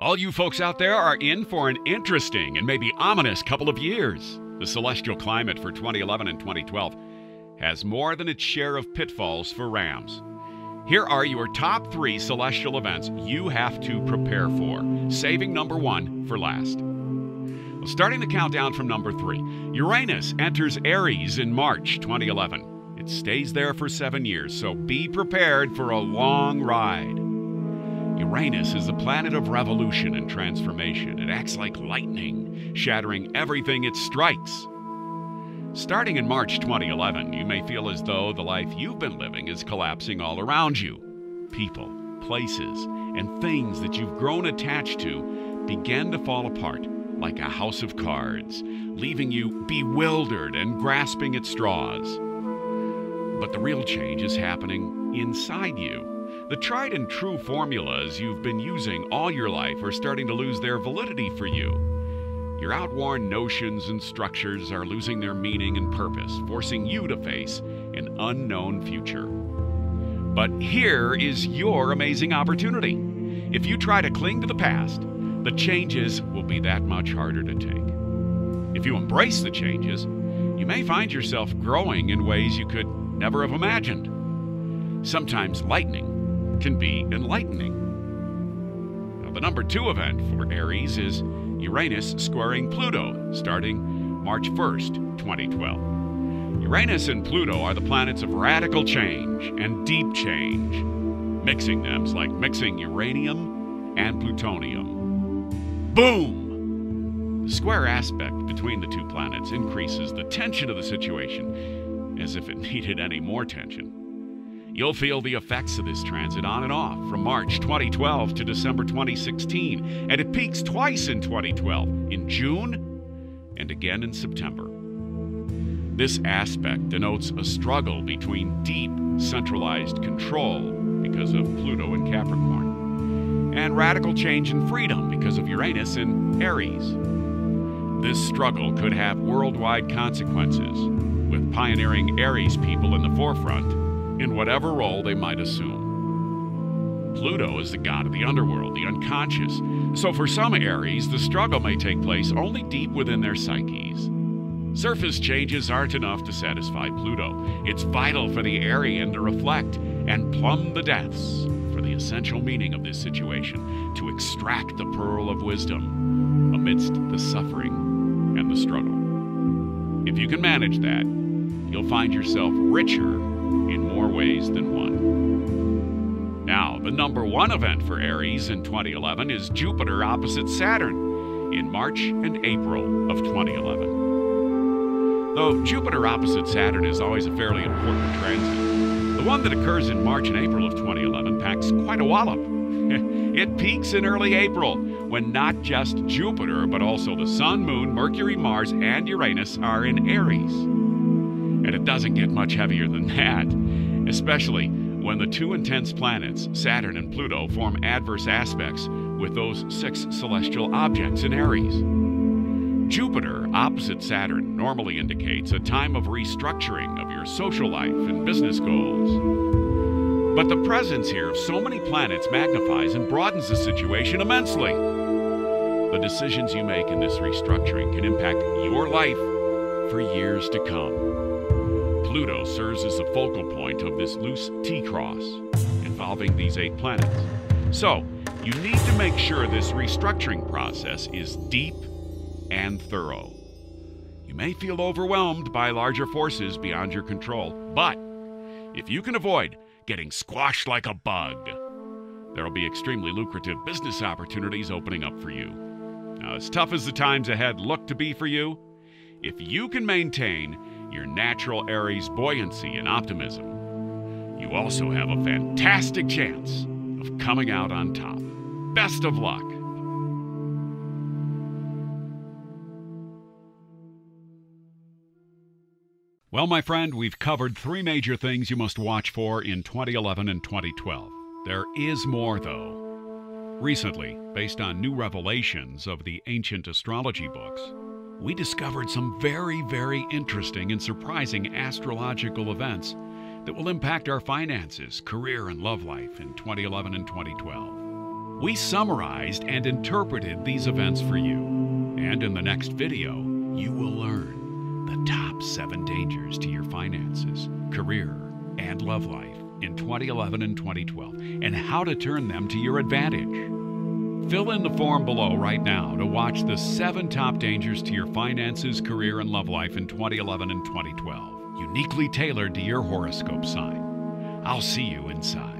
All you folks out there are in for an interesting and maybe ominous couple of years. The celestial climate for 2011 and 2012 has more than its share of pitfalls for Rams. Here are your top 3 celestial events you have to prepare for, saving number 1 for last. Well, starting the countdown from number 3, Uranus enters Aries in March 2011. It stays there for 7 years, so be prepared for a long ride. Uranus is the planet of revolution and transformation. It acts like lightning, shattering everything it strikes. Starting in March 2011, you may feel as though the life you've been living is collapsing all around you. People, places, and things that you've grown attached to begin to fall apart like a house of cards, leaving you bewildered and grasping at straws. But the real change is happening inside you. The tried and true formulas you've been using all your life are starting to lose their validity for you. Your outworn notions and structures are losing their meaning and purpose, forcing you to face an unknown future. But here is your amazing opportunity. If you try to cling to the past, the changes will be that much harder to take. If you embrace the changes, you may find yourself growing in ways you could never have imagined. Sometimes lightning can be enlightening. Now, the number 2 event for Aries is Uranus squaring Pluto, starting March 1st, 2012. Uranus and Pluto are the planets of radical change and deep change. Mixing them is like mixing uranium and plutonium. Boom! The square aspect between the 2 planets increases the tension of the situation, as if it needed any more tension. You'll feel the effects of this transit on and off from March 2012 to December 2016, and it peaks twice in 2012, in June and again in September. This aspect denotes a struggle between deep, centralized control because of Pluto in Capricorn, and radical change and freedom because of Uranus in Aries. This struggle could have worldwide consequences, with pioneering Aries people in the forefront in whatever role they might assume. Pluto is the god of the underworld, the unconscious. So for some Aries, the struggle may take place only deep within their psyches. Surface changes aren't enough to satisfy Pluto. It's vital for the Arian to reflect and plumb the depths for the essential meaning of this situation, to extract the pearl of wisdom amidst the suffering and the struggle. If you can manage that, you'll find yourself richer in more ways than one. Now, the number 1 event for Aries in 2011 is Jupiter opposite Saturn in March and April of 2011. Though Jupiter opposite Saturn is always a fairly important transit, the one that occurs in March and April of 2011 packs quite a wallop. It peaks in early April, when not just Jupiter, but also the Sun, Moon, Mercury, Mars, and Uranus are in Aries. And it doesn't get much heavier than that, especially when the 2 intense planets, Saturn and Pluto, form adverse aspects with those 6 celestial objects in Aries. Jupiter opposite Saturn normally indicates a time of restructuring of your social life and business goals. But the presence here of so many planets magnifies and broadens the situation immensely. The decisions you make in this restructuring can impact your life for years to come. Pluto serves as the focal point of this loose T-cross involving these 8 planets. So, you need to make sure this restructuring process is deep and thorough. You may feel overwhelmed by larger forces beyond your control, but if you can avoid getting squashed like a bug, there will be extremely lucrative business opportunities opening up for you. Now, as tough as the times ahead look to be for you, if you can maintain your natural Aries buoyancy and optimism, you also have a fantastic chance of coming out on top. Best of luck. Well, my friend, we've covered 3 major things you must watch for in 2011 and 2012. There is more, though. Recently, based on new revelations of the ancient astrology books, we discovered some very, very interesting and surprising astrological events that will impact our finances, career, and love life in 2011 and 2012. We summarized and interpreted these events for you. And in the next video, you will learn the top 7 dangers to your finances, career, and love life in 2011 and 2012, and how to turn them to your advantage. Fill in the form below right now to watch the 7 top dangers to your finances, career, and love life in 2011 and 2012, uniquely tailored to your horoscope sign. I'll see you inside.